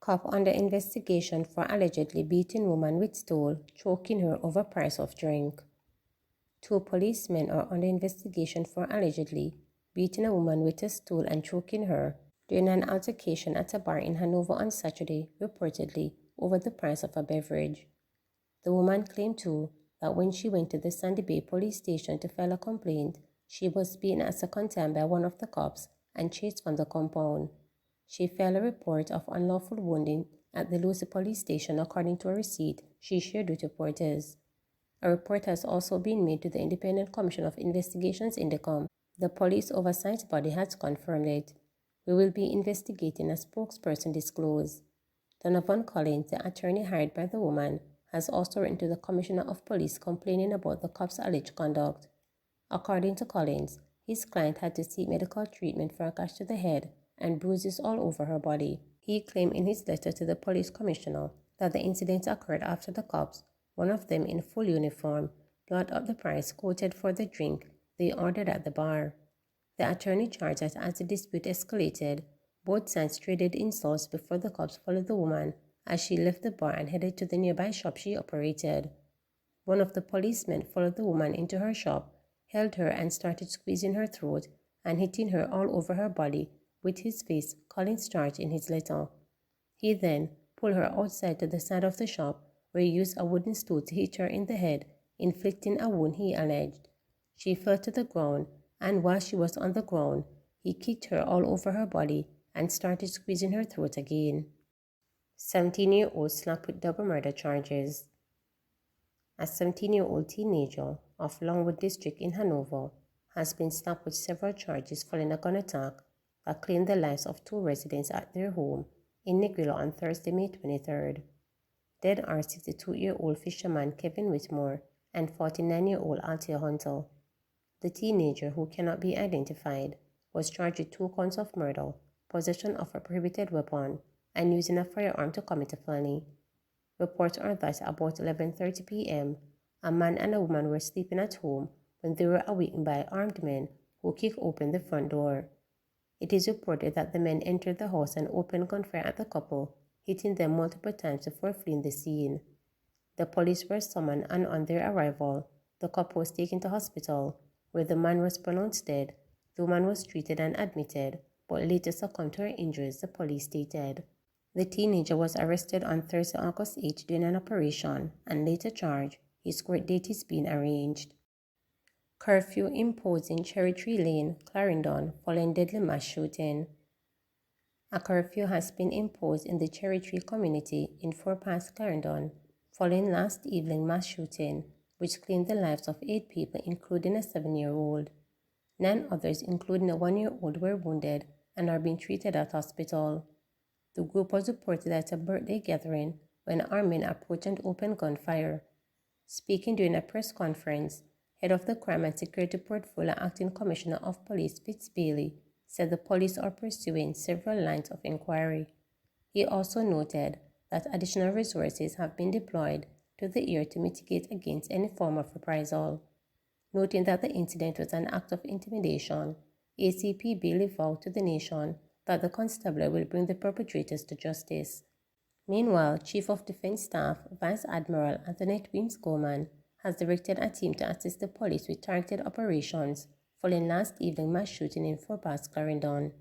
Cop under investigation for allegedly beating woman with stool, choking her over price of drink. 2 policemen are under investigation for allegedly beating a woman with a stool and choking her during an altercation at a bar in Hanover on Saturday, reportedly over the price of a beverage. The woman claimed too that when she went to the Sandy Bay police station to file a complaint, she was beaten a second time by one of the cops and chased from the compound. She filed a report of unlawful wounding at the Lucy police station according to a receipt she shared with reporters. A report has also been made to the Independent Commission of Investigations INDECOM. The police oversight body has confirmed it. We will be investigating, a spokesperson disclosed. Donovan Collins, the attorney hired by the woman, has also written to the Commissioner of Police complaining about the cops' alleged conduct. According to Collins, his client had to seek medical treatment for a gash to the head and bruises all over her body. He claimed in his letter to the police commissioner that the incident occurred after the cops, one of them in full uniform, brought up the price quoted for the drink they ordered at the bar. The attorney charged that as the dispute escalated, both sides traded insults before the cops followed the woman as she left the bar and headed to the nearby shop she operated. One of the policemen followed the woman into her shop, held her and started squeezing her throat and hitting her all over her body with his face, Collins charged in his letter. He then pulled her outside to the side of the shop, where he used a wooden stool to hit her in the head, inflicting a wound he alleged. She fell to the ground, and while she was on the ground, he kicked her all over her body and started squeezing her throat again. 17-year-old slapped with double murder charges. A 17-year-old teenager of Longwood District in Hanover has been slapped with several charges following a gun attack that claimed the lives of 2 residents at their home in Negrilo on Thursday, May 23rd. Dead are 62-year-old fisherman Kevin Whitmore and 49-year-old Althea Hunter. The teenager, who cannot be identified, was charged with 2 counts of murder, possession of a prohibited weapon, and using a firearm to commit a felony. Reports are that about 11:30 p.m., a man and a woman were sleeping at home when they were awakened by armed men who kicked open the front door. It is reported that the men entered the house and opened gunfire at the couple, hitting them multiple times before fleeing the scene. The police were summoned, and on their arrival, the couple was taken to hospital, where the man was pronounced dead. The woman was treated and admitted, but later succumbed to her injuries, the police stated. The teenager was arrested on Thursday, August 8 during an operation and later charged. His court date is being arranged. Curfew imposed in Cherry Tree Lane, Clarendon, following deadly mass shooting. A curfew has been imposed in the Cherry Tree community in Fort Pass, Clarendon, following last evening's mass shooting, which claimed the lives of 8 people, including a 7-year-old. 9 others, including a 1-year-old, were wounded and are being treated at hospital. The group was reported at a birthday gathering when armed men approached and opened gunfire. Speaking during a press conference, Head of the Crime and Security Portfolio Acting Commissioner of Police Fitz Bailey said the police are pursuing several lines of inquiry. He also noted that additional resources have been deployed to the area to mitigate against any form of reprisal. Noting that the incident was an act of intimidation, ACP Bailey vowed to the nation that the constable will bring the perpetrators to justice. Meanwhile, Chief of Defense Staff Vice Admiral Antoinette Weems Coleman has directed a team to assist the police with targeted operations following last evening's mass shooting in Fort Pass, Clarendon.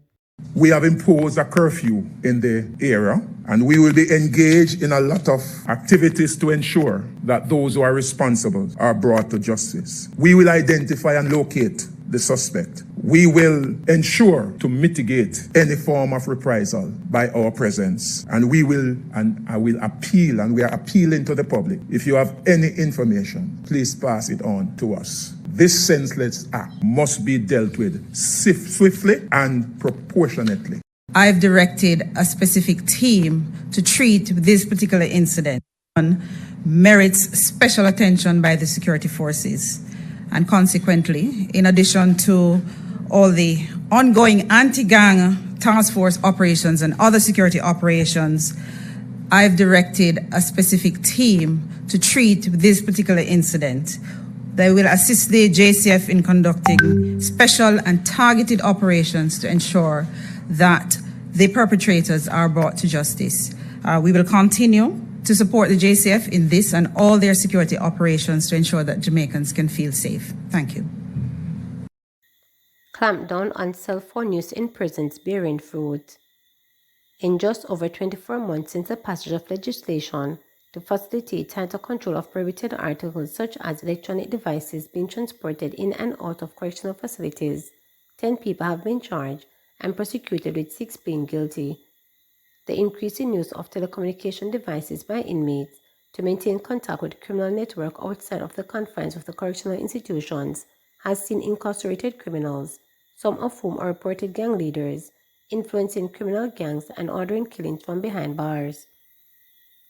We have imposed a curfew in the area, and we will be engaged in a lot of activities to ensure that those who are responsible are brought to justice. We will identify and locate the suspect. We will ensure to mitigate any form of reprisal by our presence. And we will, and I will appeal, and we are appealing to the public. If you have any information, please pass it on to us. This senseless act must be dealt with swiftly and proportionately. I've directed a specific team to treat this particular incident. Merits special attention by the security forces. And consequently, in addition to all the ongoing anti-gang task force operations and other security operations, I've directed a specific team to treat this particular incident. They will assist the JCF in conducting special and targeted operations to ensure that the perpetrators are brought to justice. We will continue to support the JCF in this and all their security operations to ensure that Jamaicans can feel safe. Thank you. Clampdown on cell phone use in prisons bearing fruit. In just over 24 months since the passage of legislation to facilitate tighter control of prohibited articles such as electronic devices being transported in and out of correctional facilities, 10 people have been charged and prosecuted with 6 pleading guilty. The increasing use of telecommunication devices by inmates to maintain contact with the criminal network outside of the confines of the correctional institutions has seen incarcerated criminals, some of whom are reported gang leaders, influencing criminal gangs and ordering killings from behind bars.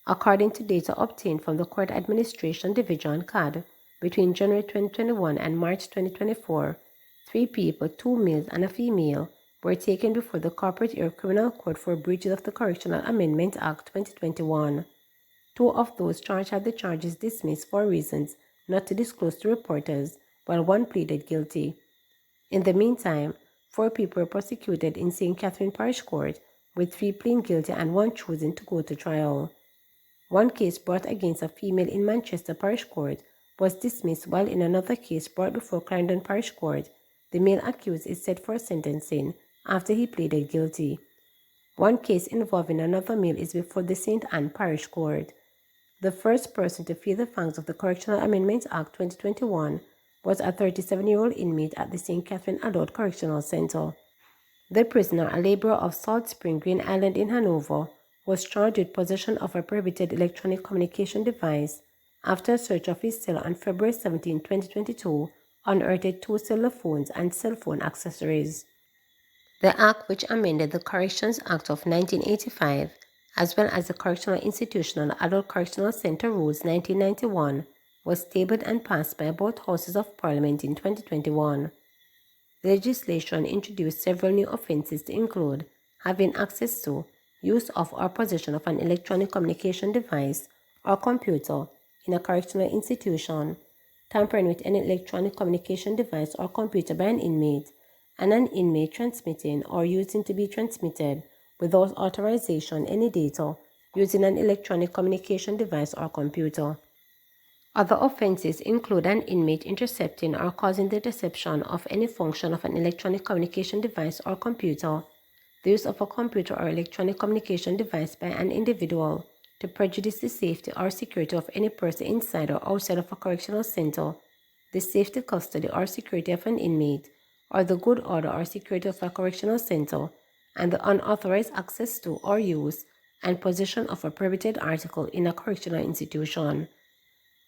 According to data obtained from the Court Administration Division (CAD) between January 2021 and March 2024, 3 people, 2 males and a female, were taken before the Corporate Area Criminal Court for breaches of the Correctional Amendment Act 2021. 2 of those charged had the charges dismissed for reasons not to disclose to reporters, while 1 pleaded guilty. In the meantime, 4 people were prosecuted in St. Catherine Parish Court, with 3 pleading guilty and 1 choosing to go to trial. 1 case brought against a female in Manchester Parish Court was dismissed, while in another case brought before Clarendon Parish Court, the male accused is set for sentencing after he pleaded guilty. 1 case involving another male is before the St. Anne Parish Court. The first person to feel the fangs of the Correctional Amendment Act 2021 was a 37-year-old inmate at the St. Catherine Adult Correctional Center. The prisoner, a laborer of Salt Spring, Green Island in Hanover, was charged with possession of a prohibited electronic communication device after a search of his cell on February 17, 2022, unearthed 2 cellular phones and cell phone accessories. The Act, which amended the Corrections Act of 1985, as well as the Correctional Institution and Adult Correctional Center Rules 1991, was tabled and passed by both Houses of Parliament in 2021. The legislation introduced several new offences to include having access to, use of or possession of an electronic communication device or computer in a correctional institution, tampering with any electronic communication device or computer by an inmate, and an inmate transmitting or using to be transmitted without authorization any data using an electronic communication device or computer. Other offences include an inmate intercepting or causing the deception of any function of an electronic communication device or computer, the use of a computer or electronic communication device by an individual to prejudice the safety or security of any person inside or outside of a correctional center, the safety, custody, or security of an inmate, or the good order or security of a correctional center, and the unauthorized access to or use and possession of a prohibited article in a correctional institution.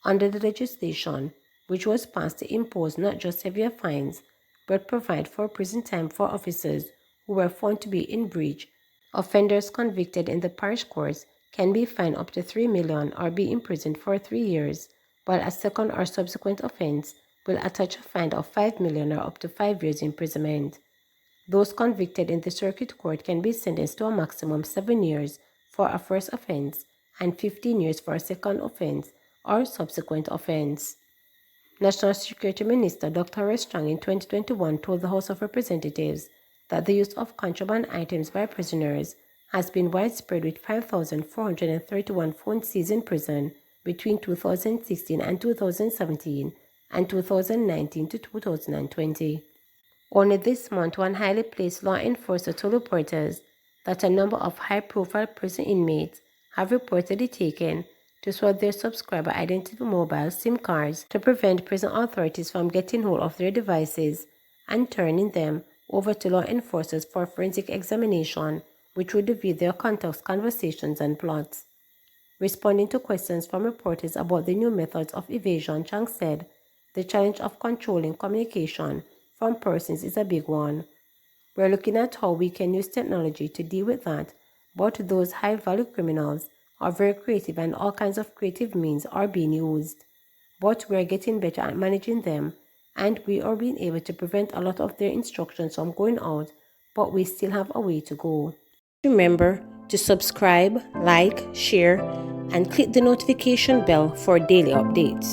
Under the legislation, which was passed to impose not just severe fines, but provide for prison time for officers who were found to be in breach, offenders convicted in the parish courts can be fined up to $3 million or be imprisoned for 3 years, while a second or subsequent offense will attach a fine of $5 million or up to 5 years imprisonment. Those convicted in the circuit court can be sentenced to a maximum 7 years for a first offense and 15 years for a second offense or subsequent offense. National Security Minister Dr. Roy Strong in 2021 told the House of Representatives that the use of contraband items by prisoners has been widespread, with 5,431 phones seized in prison between 2016 and 2017 and 2019 to 2020. Only this month, one highly placed law enforcer told reporters that a number of high-profile prison inmates have reportedly taken to swap their subscriber identity mobile SIM cards to prevent prison authorities from getting hold of their devices and turning them over to law enforcers for forensic examination, which would reveal their contacts, conversations, and plots. Responding to questions from reporters about the new methods of evasion, Chang said, "The challenge of controlling communication from persons is a big one. We're looking at how we can use technology to deal with that, but those high-value criminals are very creative and all kinds of creative means are being used. But we're getting better at managing them, and we are being able to prevent a lot of their instructions from going out, but we still have a way to go." Remember to subscribe, like, share, and click the notification bell for daily updates.